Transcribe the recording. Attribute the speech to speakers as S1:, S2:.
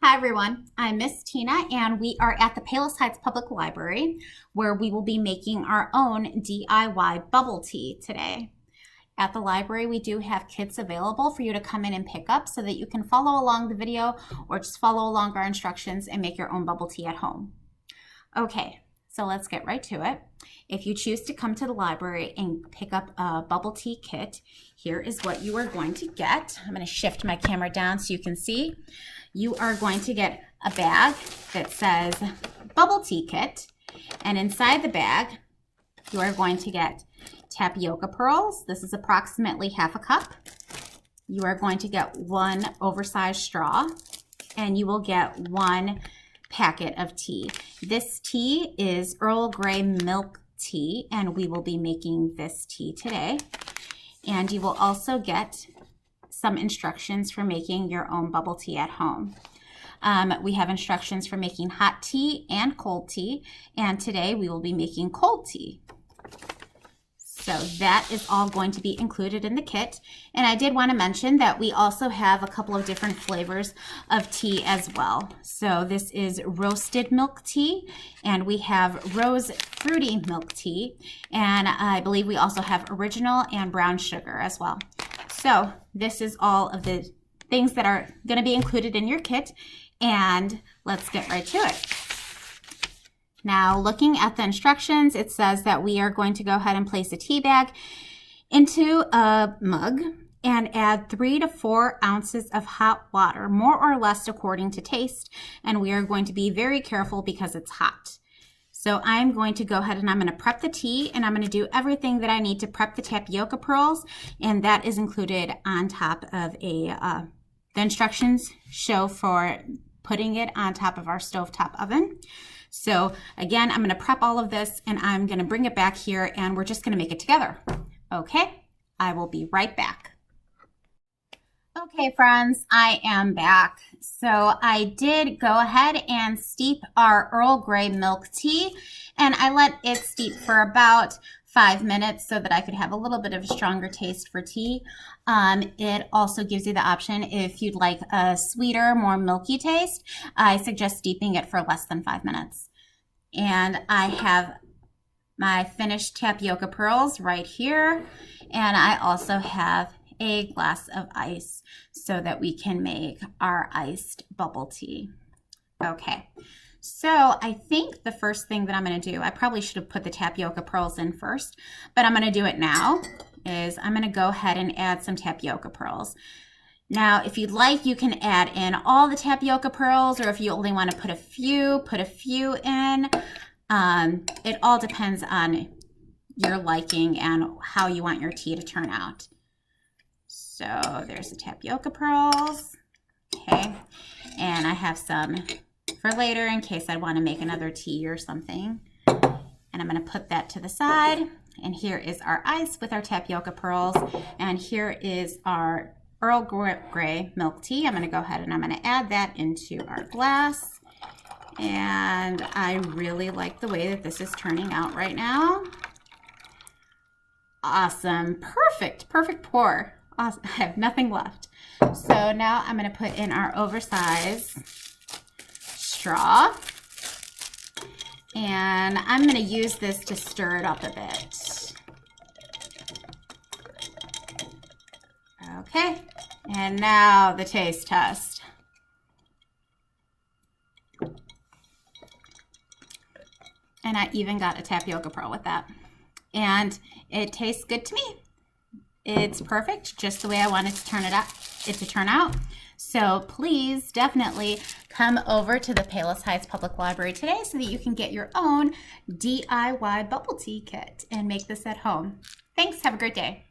S1: Hi everyone, I'm Miss Tina and we are at the Palos Heights Public Library where we will be making our own DIY bubble tea today. At the library we do have kits available for you to come in and pick up so that you can follow along the video or just follow along our instructions and make your own bubble tea at home. Okay, so let's get right to it. If you choose to come to the library and pick up a bubble tea kit, here is what you are going to get. I'm going to shift my camera down so you can see. You are going to get a bag that says bubble tea kit, and inside the bag you are going to get tapioca pearls. This is approximately half a cup. You are going to get one oversized straw, and you will get one packet of tea. This tea is Earl Grey milk tea, and we will be making this tea today. And you will also get some instructions for making your own bubble tea at home. We have instructions for making hot tea and cold tea, and today we will be making cold tea. So that is all going to be included in the kit. And I did want to mention that we also have a couple of different flavors of tea as well. So this is roasted milk tea, and we have rose fruity milk tea, and I believe we also have original and brown sugar as well. So this is all of the things that are going to be included in your kit, and let's get right to it. Now, looking at the instructions, it says that we are going to go ahead and place a tea bag into a mug and add 3 to 4 ounces of hot water, more or less according to taste, and we are going to be very careful because it's hot. So I'm going to go ahead and I'm going to prep the tea, and I'm going to do everything that I need to prep the tapioca pearls, and that is included on top of the instructions show for putting it on top of our stovetop oven. So again, I'm going to prep all of this and I'm going to bring it back here and we're just going to make it together. Okay, I will be right back. Okay, friends, I am back. So I did go ahead and steep our Earl Grey milk tea, and I let it steep for about 5 minutes so that I could have a little bit of a stronger taste for tea. It also gives you the option if you'd like a sweeter, more milky taste. I suggest steeping it for less than 5 minutes. And I have my finished tapioca pearls right here, and I also have a glass of ice so that we can make our iced bubble tea. Okay, so I think the first thing that I'm going to do, I probably should have put the tapioca pearls in first, but I'm going to do it now, is I'm going to go ahead and add some tapioca pearls. Now, if you'd like, you can add in all the tapioca pearls, or if you only want to put a few in. It all depends on your liking and how you want your tea to turn out. So there's the tapioca pearls, okay, and I have some for later in case I want to make another tea or something. And I'm going to put that to the side, and here is our ice with our tapioca pearls, and here is our Earl Grey milk tea. I'm going to go ahead and I'm going to add that into our glass, and I really like the way that this is turning out right now. Awesome, perfect pour. Awesome. I have nothing left. So now I'm going to put in our oversized straw, and I'm going to use this to stir it up a bit. Okay, and now the taste test. And I even got a tapioca pearl with that, and it tastes good to me. It's perfect, just the way I wanted to turn out. So please definitely come over to the Palos Heights Public Library today so that you can get your own DIY bubble tea kit and make this at home. Thanks, have a great day.